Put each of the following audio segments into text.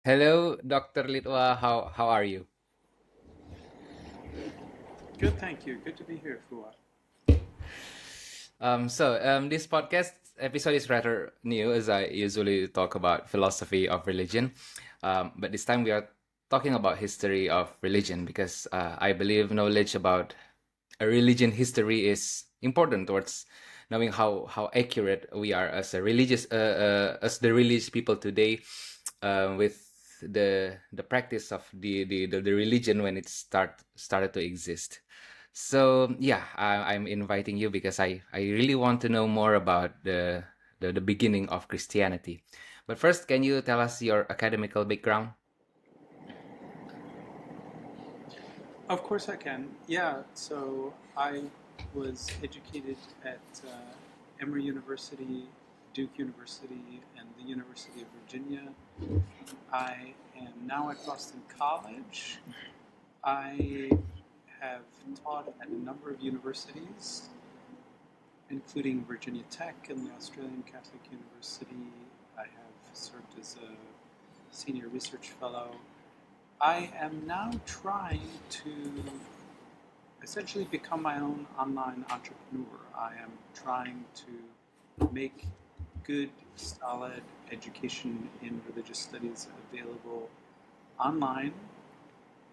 Hello, Doctor Litwa. How are you? Good, thank you. Good to be here, Fuad. This podcast episode is rather new, as I usually talk about philosophy of religion, but this time we are talking about history of religion because I believe knowledge about a religion history is important towards knowing how accurate we are as a religious as the religious people today with the practice of the religion when it started to exist. So yeah, I'm inviting you because I really want to know more about the beginning of Christianity. But first, can you tell us your academical background? Of course, I can. Yeah, so I was educated at Emory University, Duke University, and the University of Virginia. I am now at Boston College. I have taught at a number of universities, including Virginia Tech and the Australian Catholic University. I have served as a senior research fellow. I am now trying to essentially become my own online entrepreneur. I am trying to make good, solid education in religious studies available online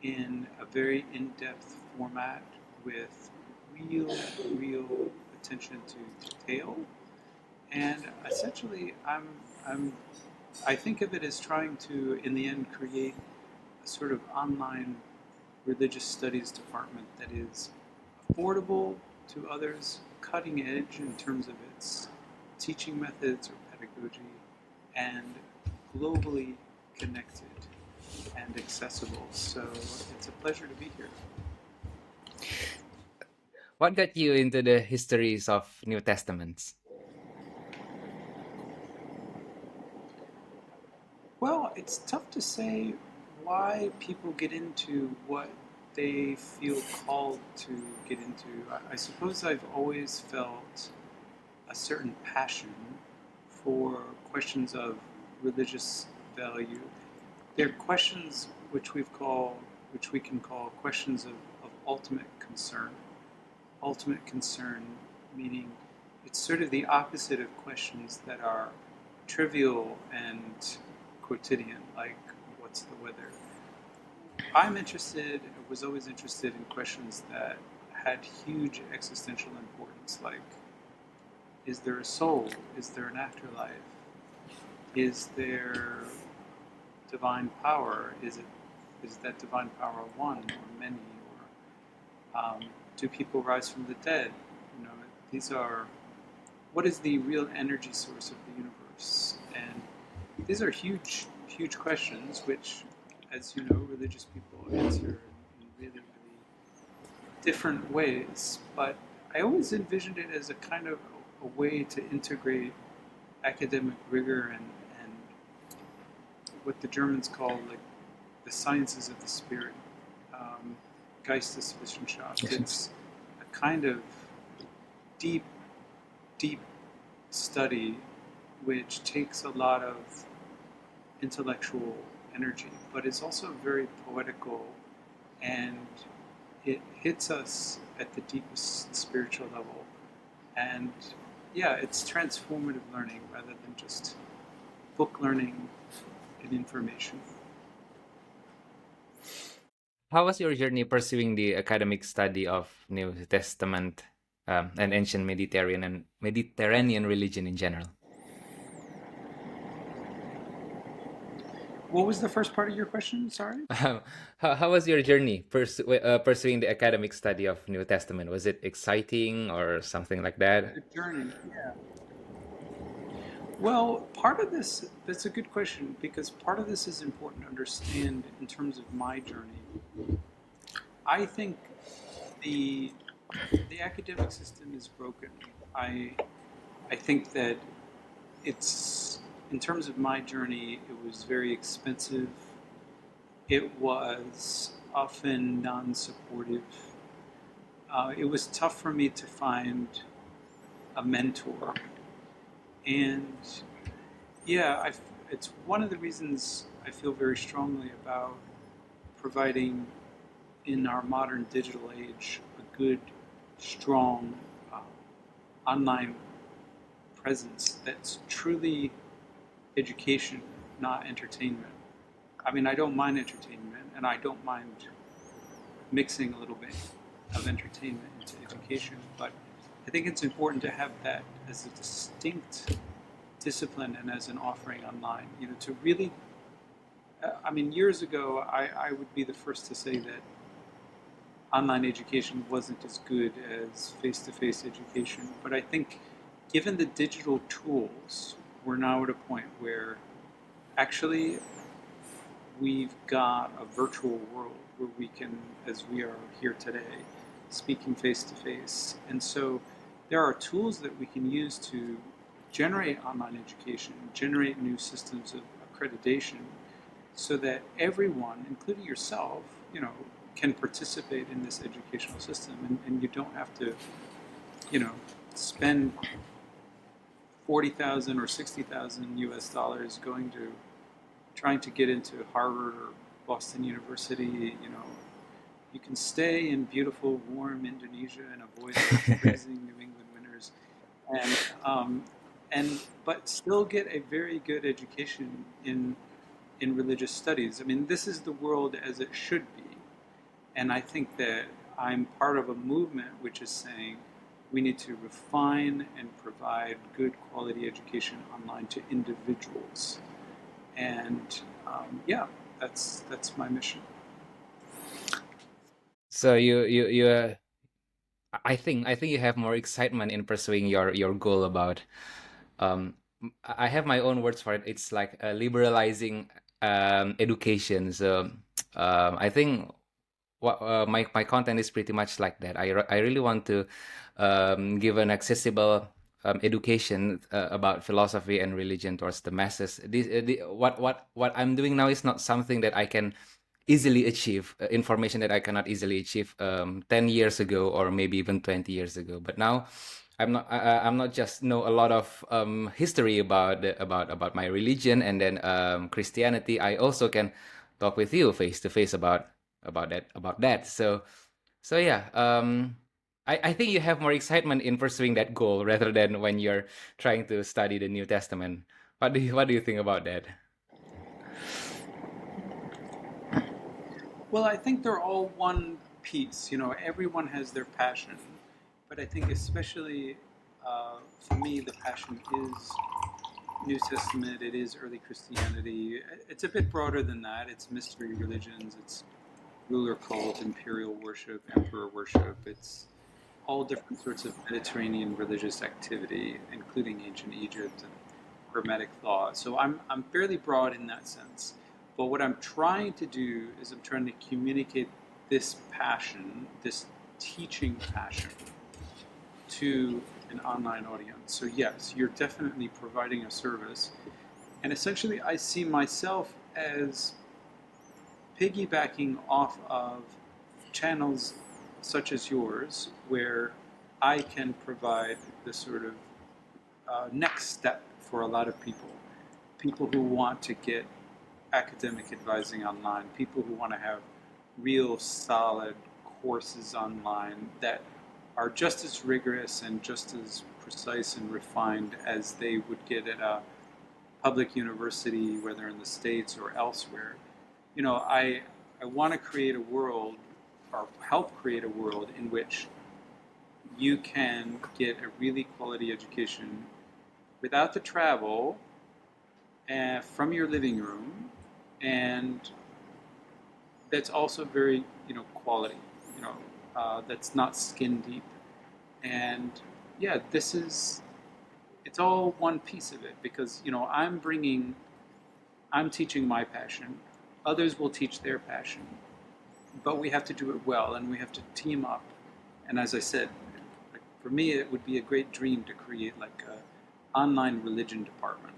in a very in-depth format with real attention to detail. And essentially, I'm I think of it as trying to, in the end, create a sort of online religious studies department that is affordable to others, cutting edge in terms of its teaching methods or pedagogy, and globally connected and accessible. So it's a pleasure to be here. What got you into the histories of New Testaments? Well, it's tough to say why people get into what they feel called to get into. I suppose I've always felt a certain passion for questions of religious value. They're questions which we can call questions of ultimate concern. Ultimate concern meaning it's sort of the opposite of questions that are trivial and quotidian, like what's the weather. Was always interested in questions that had huge existential importance, like is there a soul? Is there an afterlife? Is there divine power? Is that divine power one or many? Or do people rise from the dead? You know, these are what is the real energy source of the universe? And these are huge questions, which, as you know, religious people answer in really different ways. But I always envisioned it as a kind of a way to integrate academic rigor and what the Germans call like the sciences of the spirit, um, Geisteswissenschaft. It's a kind of deep, deep study which takes a lot of intellectual energy, but it's also very poetical and it hits us at the deepest spiritual level. And yeah, it's transformative learning rather than just book learning and information. How was your journey pursuing the academic study of New Testament and ancient Mediterranean religion in general? What was the first part of your question? Sorry. How was your journey pursuing the academic study of New Testament? Was it exciting or something like that? The journey. Yeah. Well, part of this, that's a good question because part of this is important to understand in terms of my journey. I think the the academic system is broken. I I think that it's in terms of my journey, it was very expensive. It was often non-supportive. It was tough for me to find a mentor, and yeah, it's one of the reasons I feel very strongly about providing in our modern digital age a good, strong online presence that's truly education, not entertainment. I mean, I don't mind entertainment, and I don't mind mixing a little bit of entertainment into education, but I think it's important to have that as a distinct discipline and as an offering online. You know, to really, I mean, years ago, I would be the first to say that online education wasn't as good as face-to-face education, but I think given the digital tools, we're now at a point where actually we've got a virtual world where we can, as we are here today, speaking face to face. And so there are tools that we can use to generate online education, generate new systems of accreditation, so that everyone, including yourself, you know, can participate in this educational system, and you don't have to, you know, spend 40,000 or 60,000 US dollars trying to get into Harvard or Boston University. You know, you can stay in beautiful, warm Indonesia and avoid the freezing New England winters, and but still get a very good education in religious studies. I mean, this is the world as it should be, and I think that I'm part of a movement which is saying we need to refine and provide good quality education online to individuals. And yeah, that's my mission. So I think you have more excitement in pursuing your goal about I have my own words for it. It's like liberalizing education. So I think what my content is pretty much like that. I really want to give an accessible education about philosophy and religion towards the masses. What I'm doing now is not something that I can easily achieve, information that I cannot easily achieve 10 years ago or maybe even 20 years ago. But now I'm not just know a lot of history about my religion and then Christianity. I also can talk with you face to face about that. So yeah, I think you have more excitement in pursuing that goal rather than when you're trying to study the New Testament. What do you think about that? Well, I think they're all one piece. You know, everyone has their passion, but I think especially for me, the passion is New Testament. It is early Christianity. It's a bit broader than that. It's mystery religions. It's ruler cult, imperial worship, emperor worship. It's all different sorts of Mediterranean religious activity, including ancient Egypt and Hermetic thought. So I'm fairly broad in that sense. But what I'm trying to do is I'm trying to communicate this passion, this teaching passion, to an online audience. So yes, you're definitely providing a service. And essentially I see myself as piggybacking off of channels such as yours, where I can provide the sort of next step for a lot of people who want to get academic advising online, people who want to have real solid courses online that are just as rigorous and just as precise and refined as they would get at a public university, whether in the States or elsewhere. You know, I want to create a world, or help create a world, in which you can get a really quality education without the travel, from your living room, and that's also very, you know, quality, you know, that's not skin deep. And yeah, it's all one piece of it, because, you know, I'm teaching my passion, others will teach their passion, but we have to do it well, and we have to team up. And as I said, like, for me, it would be a great dream to create like a online religion department,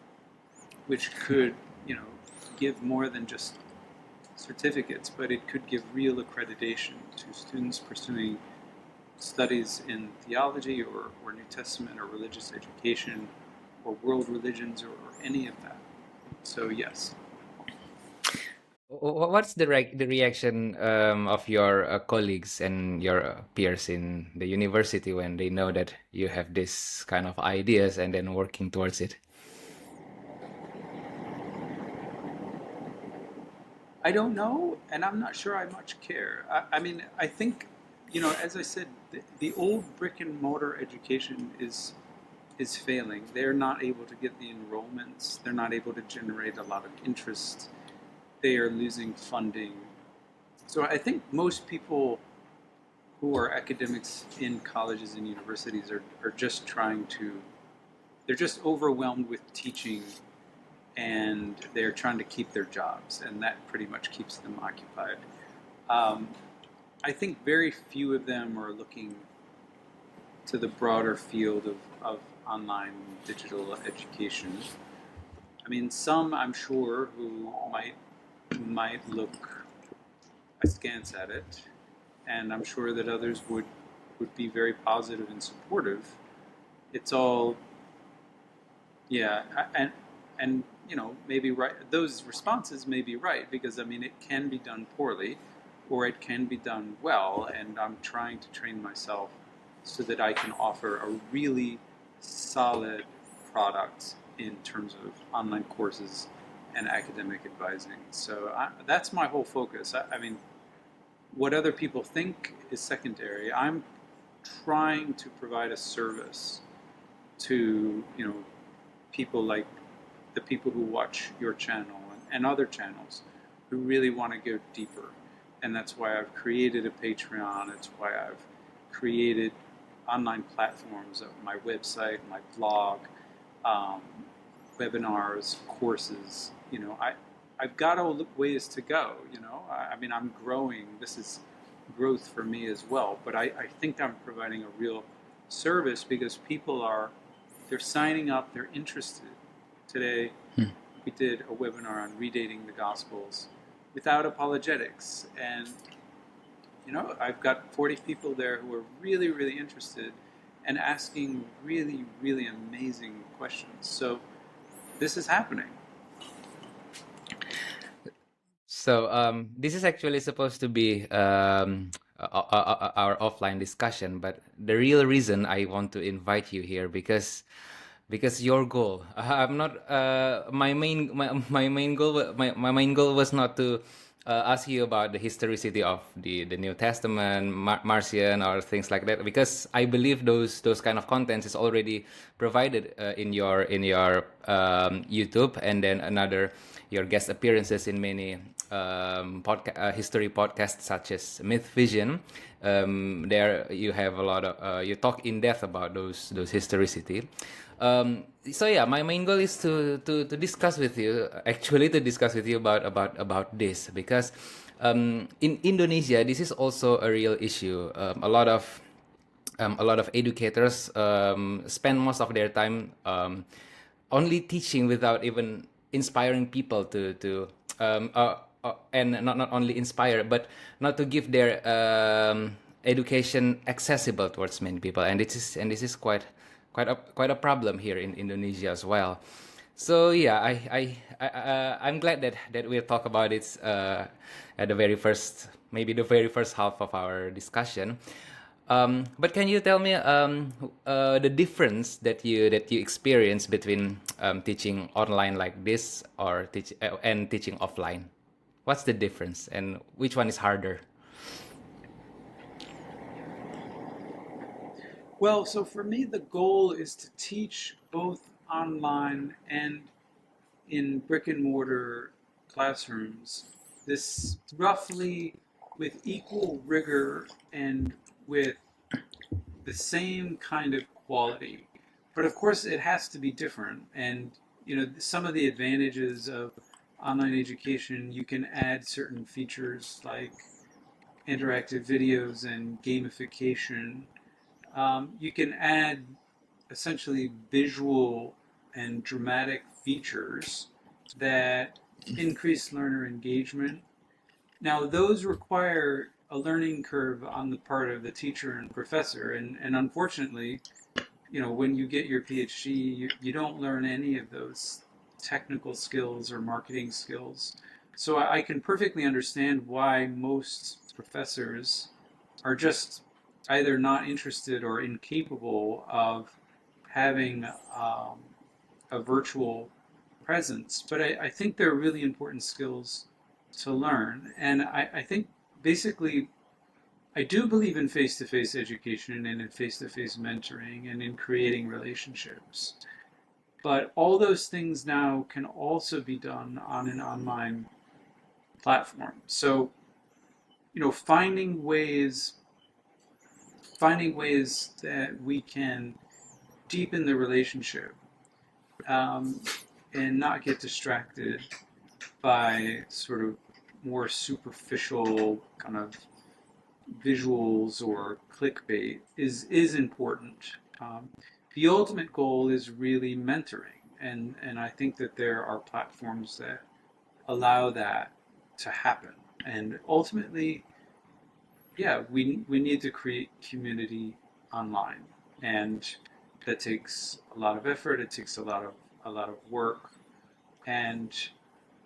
which could, you know, give more than just certificates, but it could give real accreditation to students pursuing studies in theology or New Testament or religious education or world religions or any of that. So yes. What's the reaction of your colleagues and your peers in the university when they know that you have this kind of ideas and then working towards it? I don't know, and I'm not sure I much care. I mean, I think, as I said, the old brick and mortar education is failing. They're not able to get the enrollments. They're not able to generate a lot of interest. They are losing funding. So I think most people who are academics in colleges and universities are just they're just overwhelmed with teaching, and they're trying to keep their jobs, and that pretty much keeps them occupied. Um, I think very few of them are looking to the broader field of online digital education. I mean, some I'm sure who might look askance at it, and I'm sure that others would be very positive and supportive. It's all, yeah, and maybe right. Those responses may be right because I mean it can be done poorly, or it can be done well, and I'm trying to train myself so that I can offer a really solid product in terms of online courses and academic advising. So that's my whole focus. I mean, what other people think is secondary. I'm trying to provide a service to people like the people who watch your channel and other channels who really want to go deeper. And that's why I've created a Patreon. It's why I've created online platforms of my website, my blog, um, webinars, courses. I've got a ways to go. I mean, I'm growing. This is growth for me as well. But I think I'm providing a real service because they're signing up. They're interested. Today, we did a webinar on redating the Gospels without apologetics, and I've got 40 people there who are really, really interested and asking really, really amazing questions. So this is happening. So this is actually supposed to be our offline discussion, but the real reason I want to invite you here because your goal. I'm not my main goal. My main goal was not to ask you about the historicity of the New Testament, Marcion, or things like that, because I believe those kind of contents is already provided in your YouTube, and then another your guest appearances in many history podcasts such as Myth Vision. There you have a lot of you talk in depth about those historicity. So yeah, my main goal is to discuss with you, actually to discuss with you about this, because in Indonesia this is also a real issue. A lot of educators spend most of their time only teaching without even inspiring people to and not only inspire but not to give their education accessible towards many people, and this is quite a problem here in Indonesia as well. So yeah, I'm glad that we'll talk about it at the very first, maybe the very first half of our discussion. But can you tell me the difference that you experience between teaching online like this or and teaching offline? What's the difference, and which one is harder? Well, so for me, the goal is to teach both online and in brick and mortar classrooms, this roughly with equal rigor and with the same kind of quality. But of course, it has to be different. And, some of the advantages of online education, you can add certain features like interactive videos and gamification. You can add essentially visual and dramatic features that increase learner engagement. Now, those require a learning curve on the part of the teacher and professor, and unfortunately, when you get your PhD, you don't learn any of those technical skills or marketing skills. So I can perfectly understand why most professors are just either not interested or incapable of having a virtual presence. But I think they're really important skills to learn. And I think basically I do believe in face to face education and in face to face mentoring and in creating relationships. But all those things now can also be done on an online platform. So, finding ways that we can deepen the relationship, um, and not get distracted by sort of more superficial kind of visuals or clickbait is important. Um, the ultimate goal is really mentoring, and I think that there are platforms that allow that to happen. And ultimately, yeah, we need to create community online, and that takes a lot of effort. It takes a lot of work, and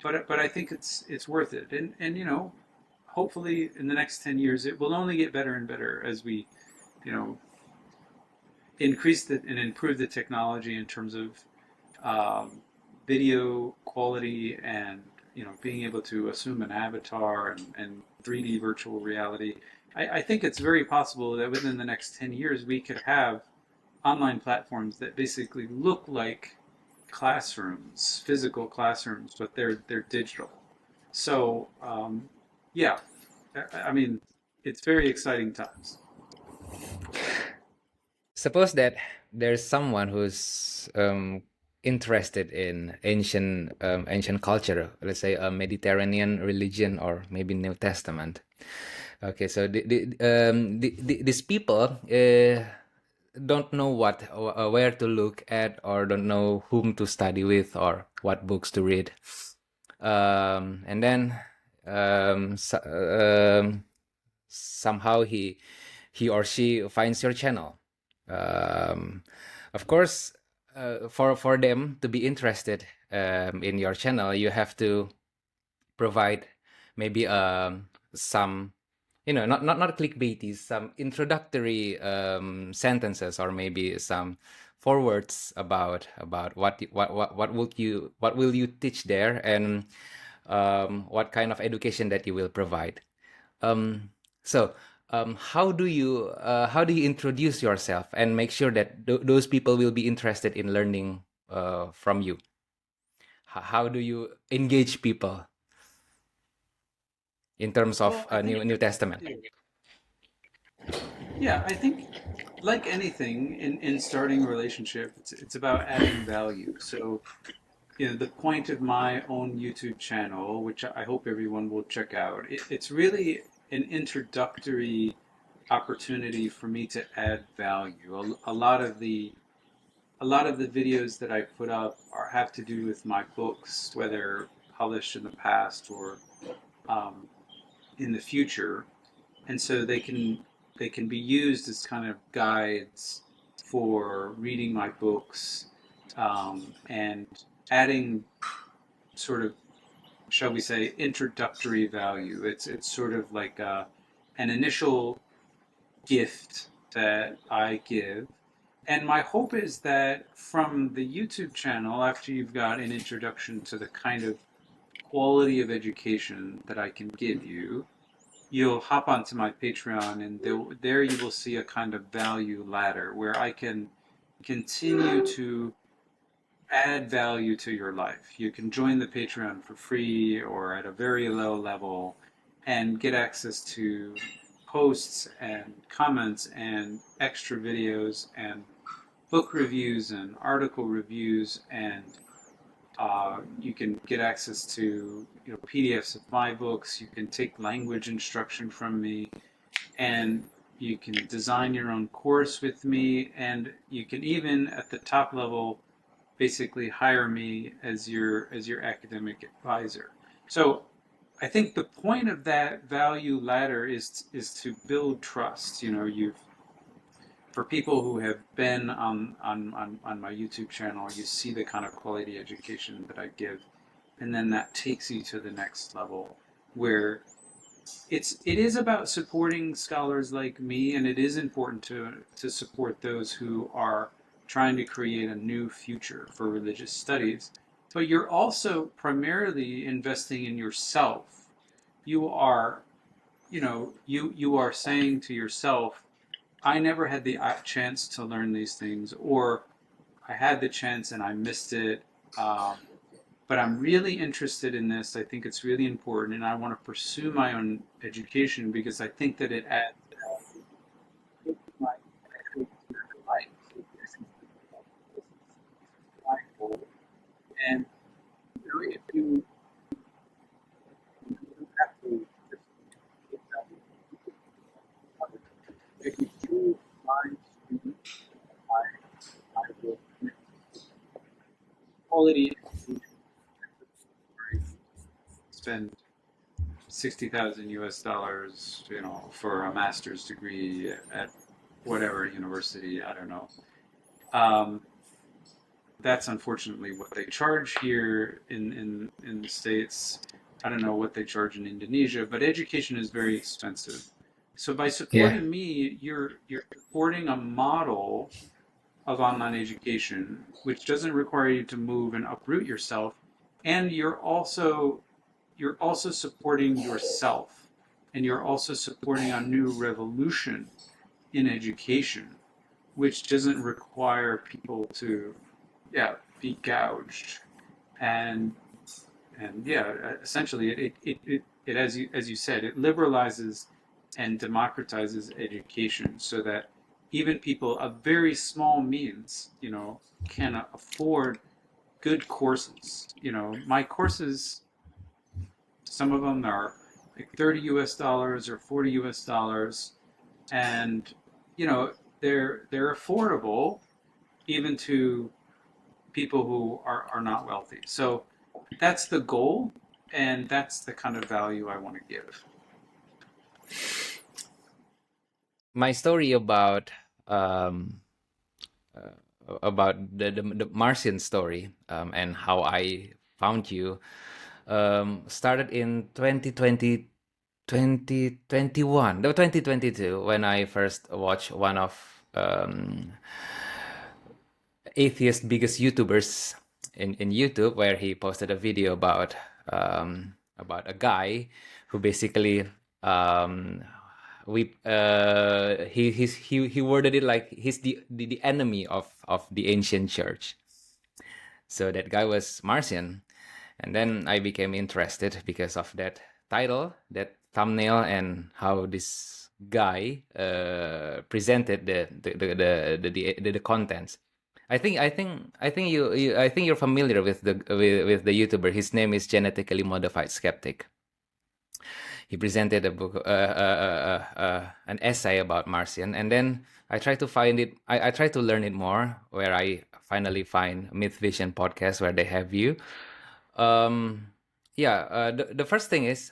but I think it's worth it. And hopefully in the next 10 years it will only get better and better as we you know increase and improve the technology in terms of um, video quality and being able to assume an avatar and 3D virtual reality. I think it's very possible that within the next 10 years we could have online platforms that basically look like classrooms, physical classrooms, but they're digital. So yeah, I mean, it's very exciting times. Suppose that there's someone who's interested in ancient culture, let's say a Mediterranean religion or maybe New Testament. Okay, so these people don't know where to look at, or don't know whom to study with, or what books to read. And then somehow he or she finds your channel. Um, of course, for them to be interested in your channel, you have to provide maybe some, not clickbaity, some introductory sentences, or maybe some forwards about what will you teach there, and what kind of education that you will provide. Um, so, how do you introduce yourself and make sure that those people will be interested in learning from you? How do you engage people in terms of Well, I think New Testament? yeah, yeah, I think like anything in starting a relationship, it's about adding value. So, the point of my own YouTube channel, which I hope everyone will check out, it's really an introductory opportunity for me to add value. A lot of the videos that I put up have to do with my books, whether published in the past or um, in the future, and so they can be used as kind of guides for reading my books, and adding sort of, shall we say, introductory value. It's sort of like an initial gift that I give. And my hope is that from the YouTube channel, after you've got an introduction to the kind of quality of education that I can give you, you'll hop onto my Patreon, and there you will see a kind of value ladder where I can continue to add value to your life. You can join the Patreon for free or at a very low level and get access to posts and comments and extra videos and book reviews and article reviews, and you can get access to PDFs of my books. You can take language instruction from me, and you can design your own course with me, and you can even at the top level basically hire me as your academic advisor. So I think the point of that value ladder is to build trust. You've for people who have been on my YouTube channel, you see the kind of quality education that I give, and then that takes you to the next level, where it is about supporting scholars like me, and it is important to support those who are trying to create a new future for religious studies. But you're also primarily investing in yourself. You are, you are saying to yourself, I never had the chance to learn these things, or I had the chance and I missed it. But I'm really interested in this. I think it's really important, and I want to pursue my own education because I think that it adds to my life. So this is my goal. And if you have to just get that, if you choose my student, I will quality education. Spend 60,000 US dollars, for a master's degree at whatever university, I don't know. Um, that's unfortunately what they charge here in the States. I don't know what they charge in Indonesia, but education is very expensive. So by Yeah. supporting me, you're supporting a model of online education which doesn't require you to move and uproot yourself, and you're also supporting yourself, and you're also supporting a new revolution in education, which doesn't require people to, be gouged, and essentially it as you said, it liberalizes and democratizes education so that even people of very small means, can afford good courses. My courses, some of them are like 30 US dollars or 40 US dollars, and they're affordable even to people who are not wealthy. So that's the goal, and that's the kind of value I want to give. My story um, about the Marcion story, and how I found you, started in 2021, no, 2022, when I first watched one of atheist biggest YouTubers in YouTube, where he posted a video about a guy who basically, he worded it like he's the enemy of the ancient church. So that guy was Marcion. And then I became interested because of that title, that thumbnail, and how this guy presented the contents. I think you're familiar with the YouTuber. His name is Genetically Modified Skeptic. He presented a book, an essay about Marcion, and then I tried to find it. I tried to learn it more. Where I finally find Myth Vision podcast, where they have you. The first thing is,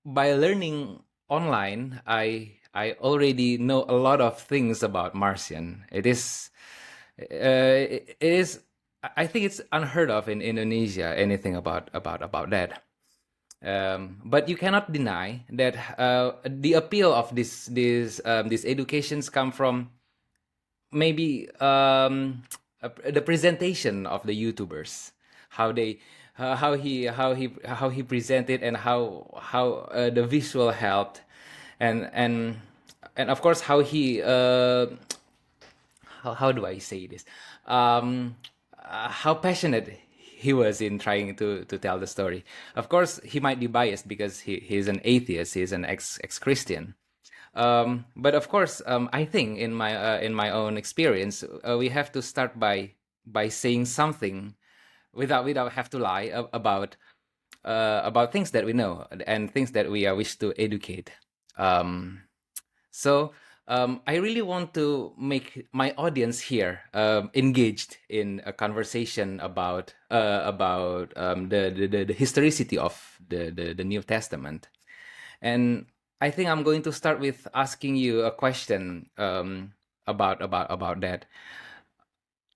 by learning online, I already know a lot of things about Marcion. It is I think it's unheard of in Indonesia, anything about that. But you cannot deny that the appeal of these educations come from maybe the presentation of the YouTubers, how they how he presented, and how the visual helped, and and and of course how do I say this, how passionate he was in trying to tell the story. Of course, he might be biased because he's an atheist, he's an ex Christian. But of course, I think in my own experience, we have to start by saying something without have to lie about things that we know and things that we wish to educate. Um, so I really want to make my audience here engaged in a conversation about the historicity of the New Testament. And I think I'm going to start with asking you a question about that.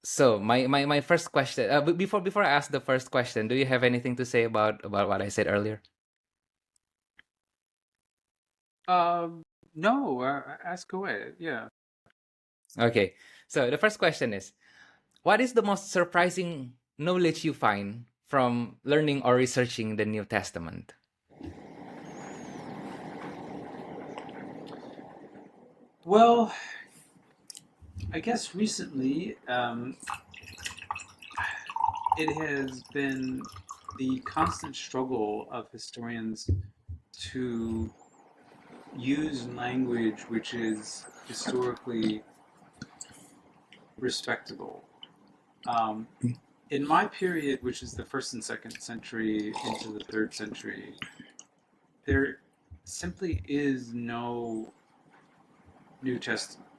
So my first question, before I ask the first question, do you have anything to say about what I said earlier? Um, no, ask away. Yeah. Okay. So the first question is, what is the most surprising knowledge you find from learning or researching the New Testament? Well, I guess recently it has been the constant struggle of historians to use language which is historically respectable. Um, in my period, which is the first and second century into the third century, there simply is no New Testament.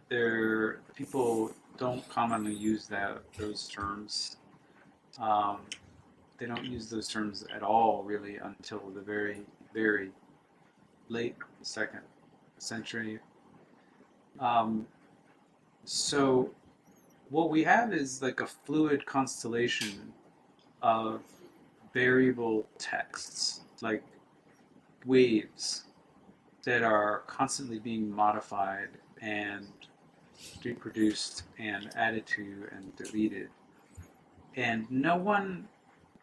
There, people don't commonly use those terms. Um, they don't use those terms at all, really, until the very, very late second century. Um, so what we have is like a fluid constellation of variable texts, like waves that are constantly being modified and reproduced and added to and deleted. And no one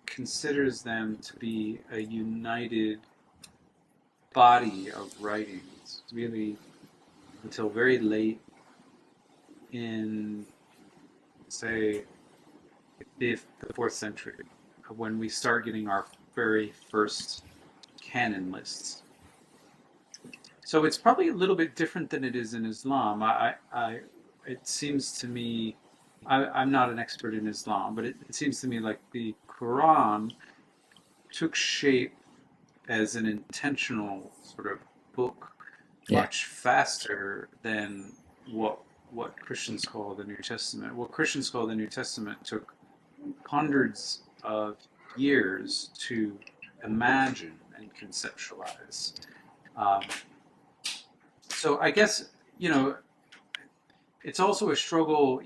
considers them to be a united body of writings, really, until very late in, say, the fourth century, when we start getting our very first canon lists. So it's probably a little bit different than it is in Islam. It seems to me, I'm not an expert in Islam, but it seems to me like the Quran took shape as an intentional sort of book Yeah. much faster than what what Christians call the New Testament. What Christians call the New Testament took hundreds of years to imagine and conceptualize. Um, so I guess it's also a struggle.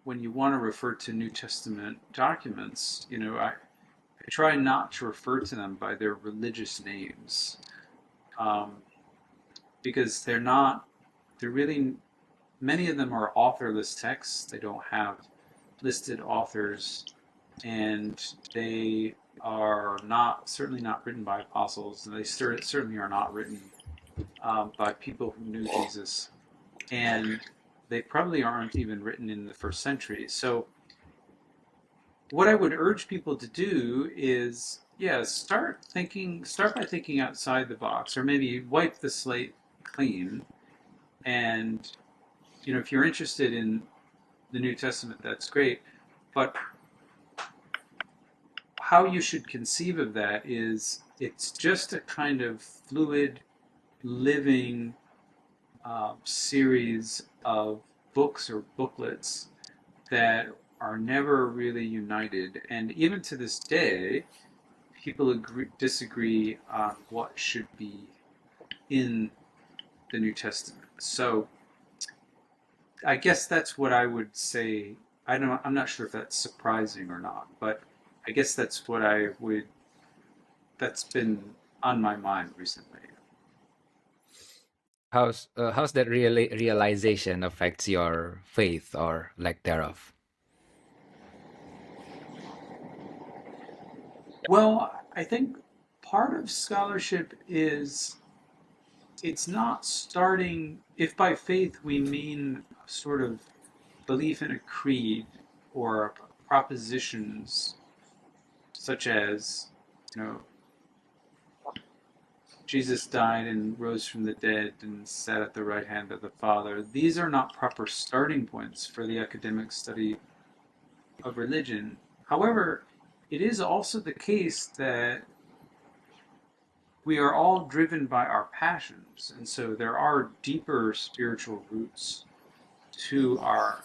When you want to refer to New Testament documents, I try not to refer to them by their religious names, um, because they're not. They're really, many of them are authorless texts. They don't have listed authors, and they are not certainly not written by apostles, and they certainly are not written by people who knew Jesus, and they probably aren't even written in the first century. So what I would urge people to do is, yeah, start by thinking outside the box, or maybe wipe the slate clean. And if you're interested in the New Testament, that's great. But how you should conceive of that is it's just a kind of fluid, living series of books or booklets that are never really united. And even to this day, people disagree on what should be in the New Testament. So I guess that's what I would say. I'm not sure if that's surprising or not, but I guess that's been on my mind recently. How's that realization affects your faith or lack thereof? Well, I think part of scholarship is it's not starting, if by faith we mean sort of belief in a creed or propositions such as, you know, Jesus died and rose from the dead and sat at the right hand of the Father. These are not proper starting points for the academic study of religion. However, it is also the case that we are all driven by our passions, and so there are deeper spiritual roots to our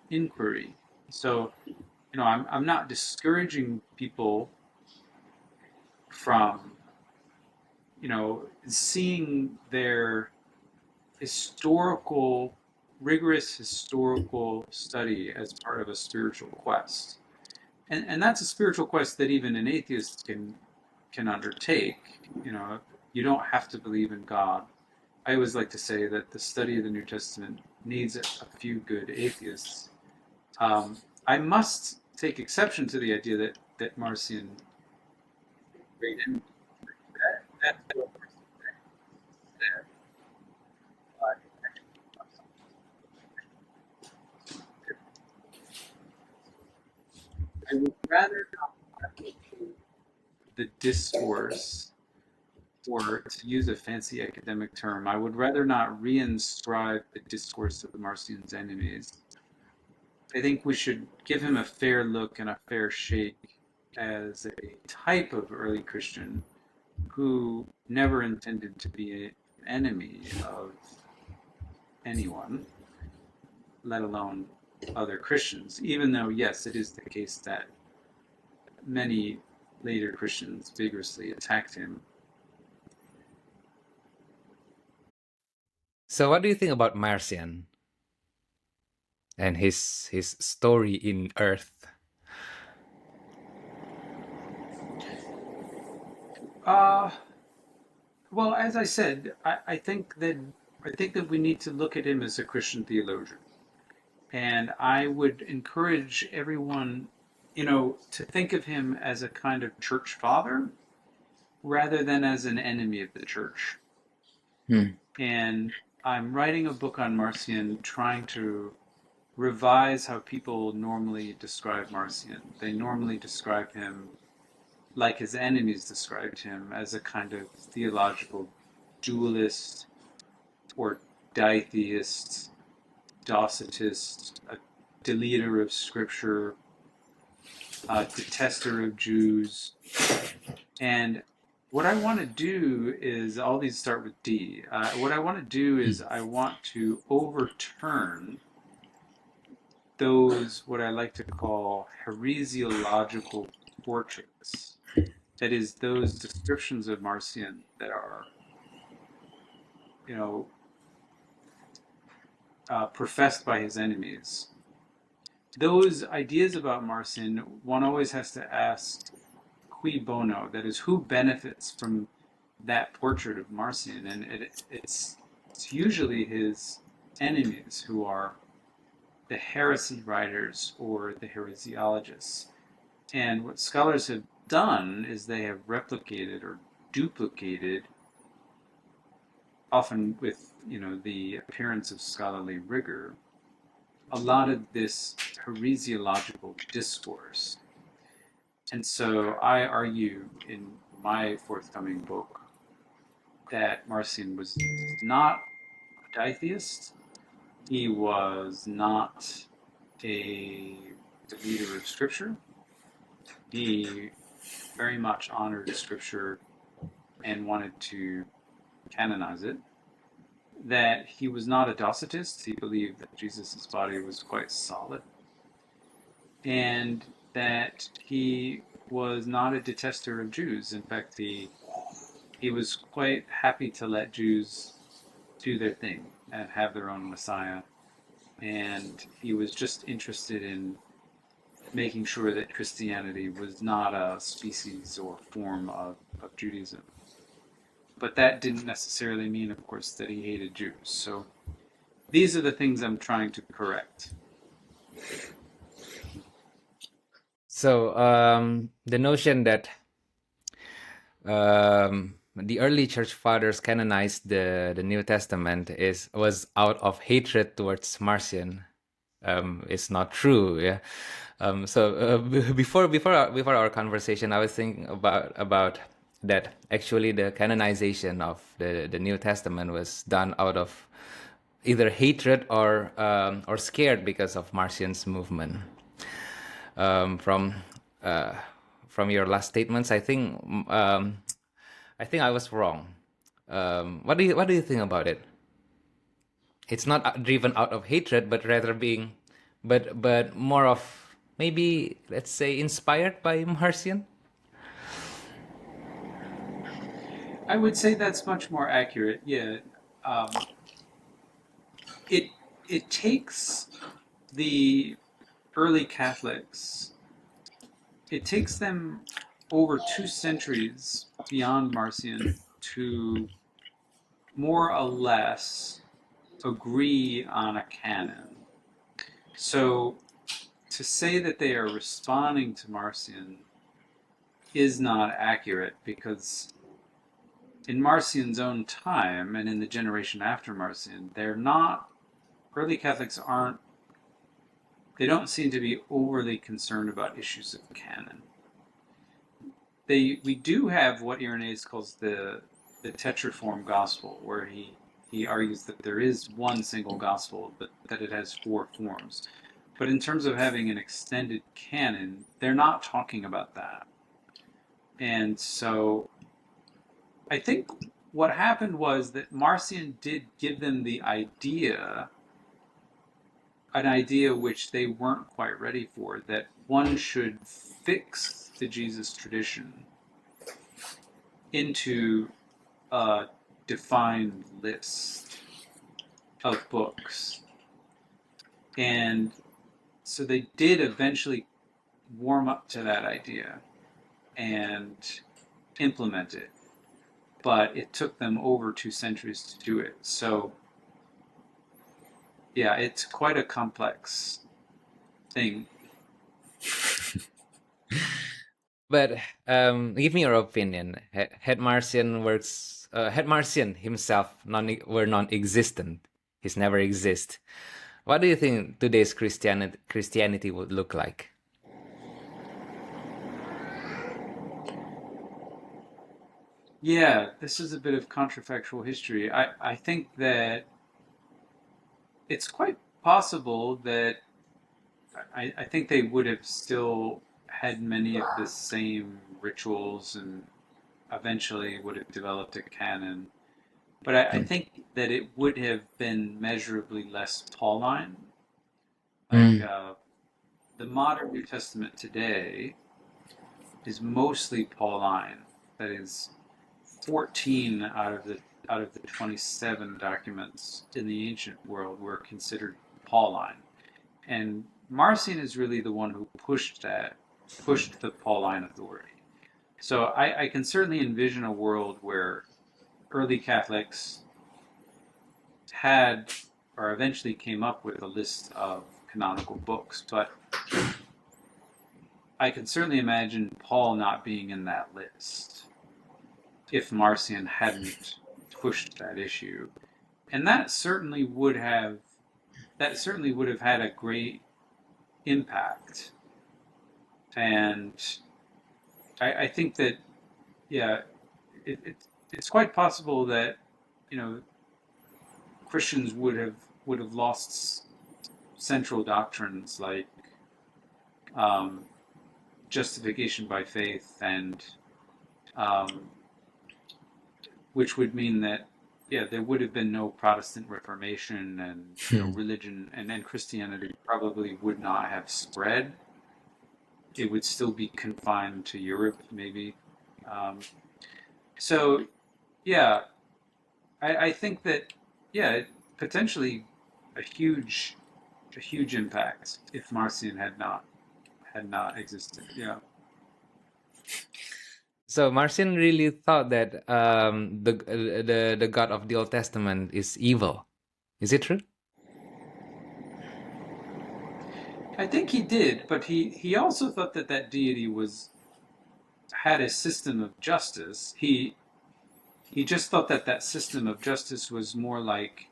inquiry. So, I'm not discouraging people from, seeing their rigorous historical study as part of a spiritual quest. And that's a spiritual quest that even an atheist can undertake. You don't have to believe in God. I always like to say that the study of the New Testament needs a few good atheists. I must take exception to the idea that Marcion great enemy. That I would rather not replicate the discourse, or to use a fancy academic term, I would rather not reinscribe the discourse of the Marcion's enemies. I think we should give him a fair look and a fair shake as a type of early Christian who never intended to be an enemy of anyone, let alone other Christians, even though, yes, it is the case that many later Christians vigorously attacked him. So, what do you think about Marcion and his story in Earth? Uh, well, as I said, I think that we need to look at him as a Christian theologian. And I would encourage everyone, to think of him as a kind of church father rather than as an enemy of the church. And I'm writing a book on Marcion, trying to revise how people normally describe Marcion. They normally describe him like his enemies described him, as a kind of theological dualist or ditheist, Docetist, a deleter of scripture, a detester of Jews. And what I want to do is, all these start with D. What I want to do is I want to overturn those, what I like to call heresiological portraits. That is, those descriptions of Marcion that are, professed by his enemies. Those ideas about Marcion, one always has to ask, cui bono? That is, who benefits from that portrait of Marcion? And it's usually his enemies who are the heresy writers or the heresiologists. And what scholars have done is they have replicated or duplicated, often with the appearance of scholarly rigor, a lot of this heresiological discourse. And so I argue in my forthcoming book that Marcion was not a ditheist. He was not a deleter of Scripture. He very much honored Scripture and wanted to canonize it. That he was not a Docetist. He believed that Jesus' body was quite solid. And that he was not a detester of Jews. In fact, he was quite happy to let Jews do their thing and have their own Messiah. And he was just interested in making sure that Christianity was not a species or form of Judaism. But that didn't necessarily mean, of course, that he hated Jews. So these are the things I'm trying to correct. So, the notion that the early church fathers canonized the New Testament was out of hatred towards Marcion is not true. Yeah. So before our conversation, I was thinking about that. Actually, the canonization of the New Testament was done out of either hatred or scared because of Marcion's movement. From your last statements, I think I was wrong. What do you think about it? It's not driven out of hatred, but rather but more of, maybe, let's say, inspired by Marcion. I would say that's much more accurate. Yeah. it takes the early Catholics, it takes them over 2 centuries beyond Marcion to more or less agree on a canon. So to say that they are responding to Marcion is not accurate, because in Marcion's own time and in the generation after Marcion, early Catholics they don't seem to be overly concerned about issues of canon. We do have what Irenaeus calls the tetraform gospel, where he argues that there is one single gospel, but that it has 4 forms. But in terms of having an extended canon, they're not talking about that. And so I think what happened was that Marcion did give them the idea, an idea which they weren't quite ready for, that one should fix the Jesus tradition into a defined list of books. And so they did eventually warm up to that idea and implement it, but it took them over 2 centuries to do it. So yeah, it's quite a complex thing. But give me your opinion. Had Marcion himself were non-existent, he's never exist. What do you think today's Christianity would look like? Yeah, this is a bit of counterfactual history. I think that it's quite possible that I think they would have still had many of the same rituals and eventually would have developed a canon. But I think that it would have been measurably less Pauline. Like the modern New Testament today is mostly Pauline. That is, 14 out of the 27 documents in the ancient world were considered Pauline. And Marcion is really the one who pushed the Pauline authority. So I can certainly envision a world where early Catholics had or eventually came up with a list of canonical books, but I can certainly imagine Paul not being in that list if Marcion hadn't pushed that issue. And that certainly would have had a great impact. And I think that, yeah, it's quite possible that, Christians would have lost central doctrines like justification by faith, and which would mean that, yeah, there would have been no Protestant Reformation, and religion and then Christianity probably would not have spread. It would still be confined to Europe, maybe. So, yeah, I think that, yeah, potentially a huge impact if Marcion had not existed. Yeah. So Marcion really thought that the God of the Old Testament is evil. Is it true? I think he did, but he also thought that that deity had a system of justice. He just thought that that system of justice was more like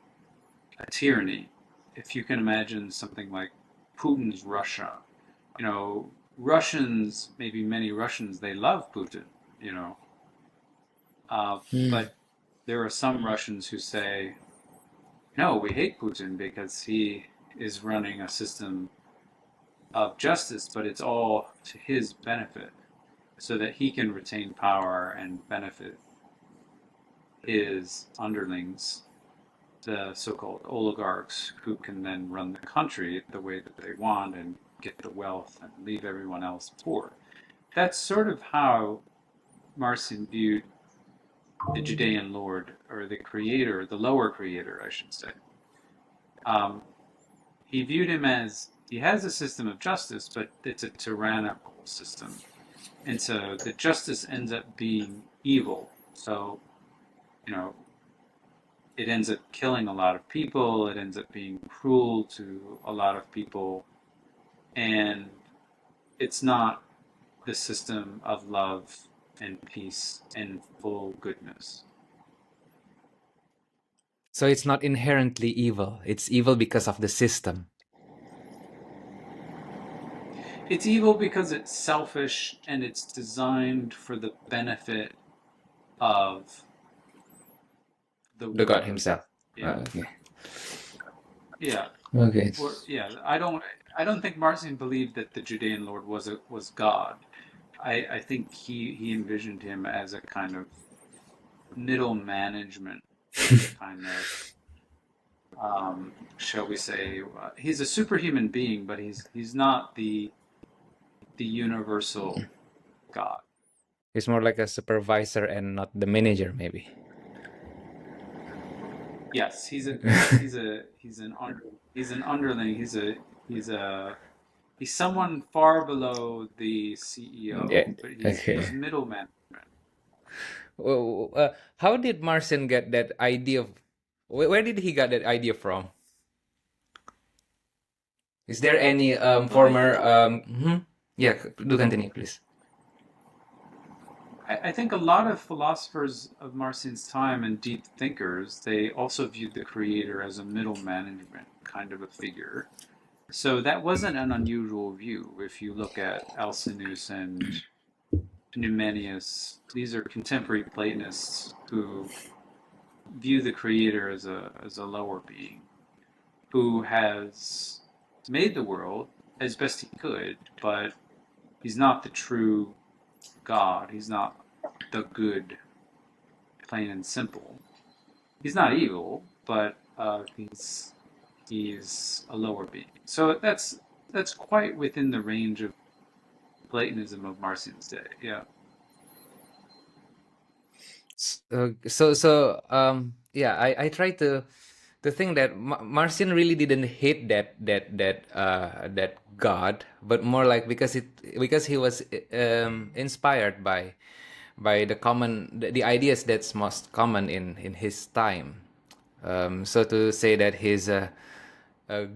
a tyranny. If you can imagine something like Putin's Russia, Russians, maybe many Russians, they love Putin, but there are some Russians who say, no, we hate Putin because he is running a system of justice, but it's all to his benefit, so that he can retain power and benefit his underlings, the so-called oligarchs, who can then run the country the way that they want and get the wealth and leave everyone else poor. That's sort of how Marcion viewed the Judean Lord, or the creator, the lower creator, I should say. Um, he viewed him as he has a system of justice, but it's a tyrannical system. And so the justice ends up being evil. So, you know, it ends up killing a lot of people, it ends up being cruel to a lot of people, and it's not the system of love and peace and full goodness. So it's not inherently evil. It's evil because of the system. It's evil because it's selfish and it's designed for the benefit of the The God world. himself. Yeah. Okay. Yeah. Okay. Or yeah, I don't think Marcion believed that the Judean Lord was God. I think he envisioned him as a kind of middle management kind of shall we say he's a superhuman being, but he's not the universal God. He's more like a supervisor and not the manager, maybe. Yes, he's an underling. He's a he's someone far below the Yeah. CEO, but he's Okay. middleman. Well, how did Marcion get that idea of? Where did he get that idea from? Is there any Well, former Yeah, do continue, please. I think a lot of philosophers of Marcion's time and deep thinkers, they also viewed the creator as a middle management kind of a figure. So that wasn't an unusual view. If you look at Alcinous and Numenius, these are contemporary Platonists who view the creator as a lower being who has made the world as best he could, but he's not the true God. He's not the good, plain and simple. He's not evil, but he's a lower being. So that's quite within the range of Platonism of Marcion's day. Yeah. Yeah, I try to think that Marcion really didn't hate that God, but more like because he was inspired by the ideas that's most common in his time. So to say that he's a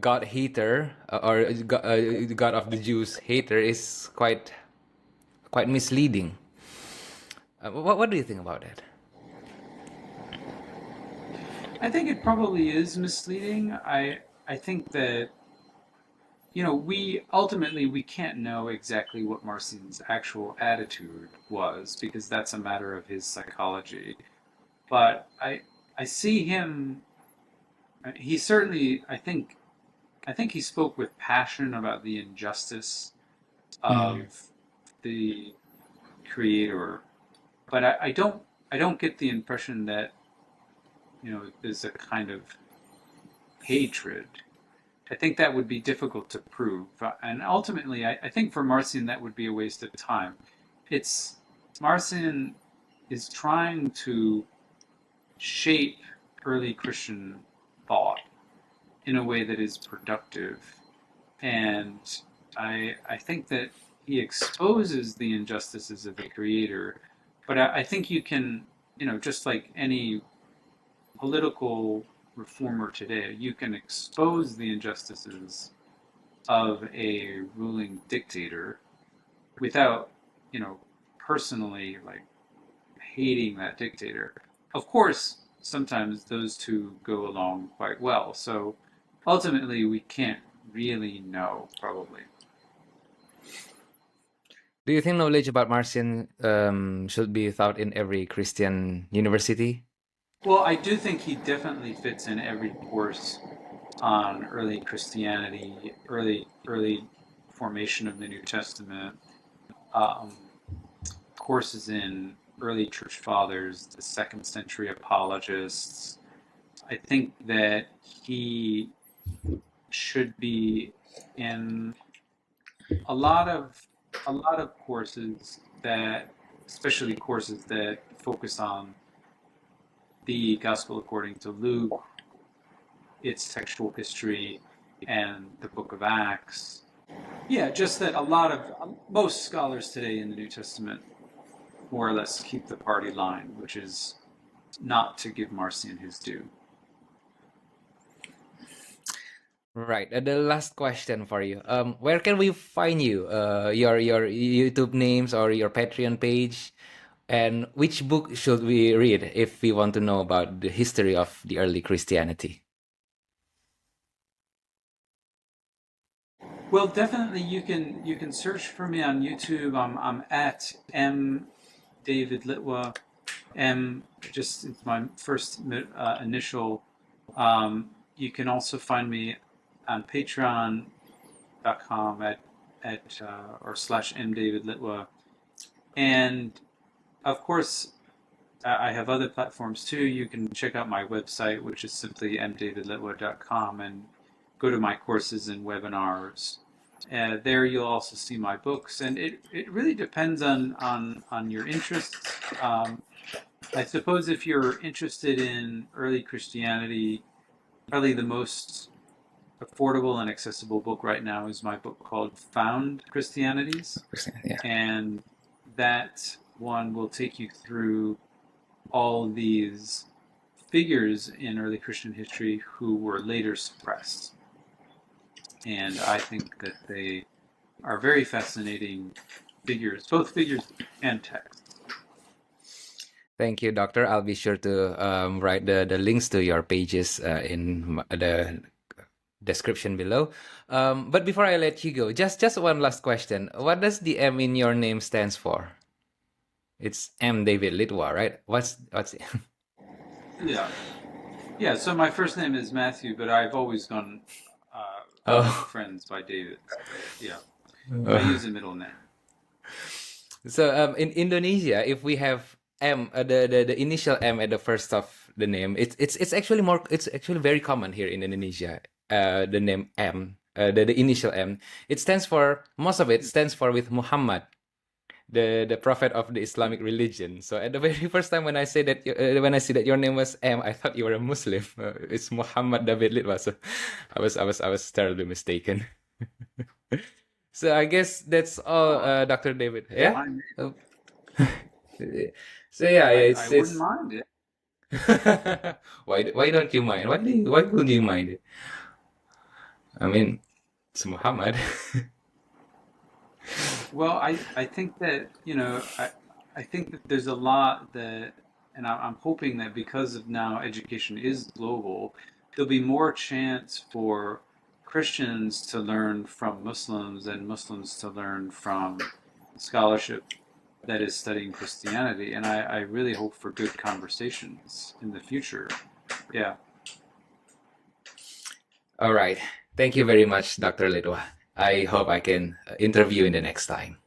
God hater or a God of the Jews hater is quite misleading. What do you think about that? I think it probably is misleading. I think that we ultimately we can't know exactly what Marcion's actual attitude was because that's a matter of his psychology. But I see him. He certainly I think he spoke with passion about the injustice Mm. of the creator. But I don't get the impression that there's a kind of hatred. I think that would be difficult to prove. And ultimately, I think for Marcion, that would be a waste of time. It's Marcion is trying to shape early Christian thought in a way that is productive. And I think that he exposes the injustices of the creator. But I think you can, just like any political reformer today, you can expose the injustices of a ruling dictator without, you know, personally like hating that dictator. Of course, sometimes those two go along quite well. So ultimately, we can't really know, probably. Do you think knowledge about Marcion should be taught in every Christian university? Well, I do think he definitely fits in every course on early Christianity, early formation of the New Testament, um, courses in early church fathers, the second century apologists. I think that he should be in a lot of courses that, especially courses that focus on the Gospel according to Luke, its textual history and the Book of Acts. Yeah, just that most scholars today in the New Testament more or less keep the party line, which is not to give Marcion his due. Right. The last question for you. Where can we find you? Your YouTube names or your Patreon page, and which book should we read if we want to know about the history of the early Christianity? Well, definitely you can search for me on YouTube. I'm at M David Litwa. It's my first initial. You can also find me on Patreon.com at or / M David Litwa, and of course I have other platforms too. You can check out my website, which is simply mdavidlitwa.com, and go to my courses and webinars. There you'll also see my books, and it really depends on your interests. I suppose if you're interested in early Christianity, probably the most affordable and accessible book right now is my book called Found Christianities. Yeah. And that one will take you through all these figures in early Christian history who were later suppressed. And I think that they are very fascinating figures, both figures and text. Thank you, Doctor. I'll be sure to write the links to your pages in the description below. But before I let you go, just one last question. What does the M in your name stands for? It's M David Litwa, right? What's Yeah. So my first name is Matthew, but I've always gone friends by David. Yeah. I use a middle name. So in Indonesia, if we have M, the initial M at the first of the name, it's actually very common here in Indonesia. The name M, the initial M, most of it stands for with Muhammad, the prophet of the Islamic religion. So at the very first time when I say that when I see that your name was M, I thought you were a Muslim. It's Muhammad David Litwa. So I was terribly mistaken. So I guess that's all, Dr. David. Yeah. So yeah, I wouldn't mind it. Why don't you mind? Why would you mind it? I mean, it's Muhammad. Well, I think that, I think that there's a lot that, and I'm hoping that because of now education is global, there'll be more chance for Christians to learn from Muslims and Muslims to learn from scholarship that is studying Christianity. And I really hope for good conversations in the future. Yeah. All right. Thank you very much, Dr. Litwa. I hope I can interview in the next time.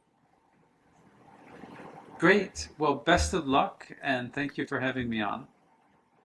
Great. Well, best of luck, and thank you for having me on.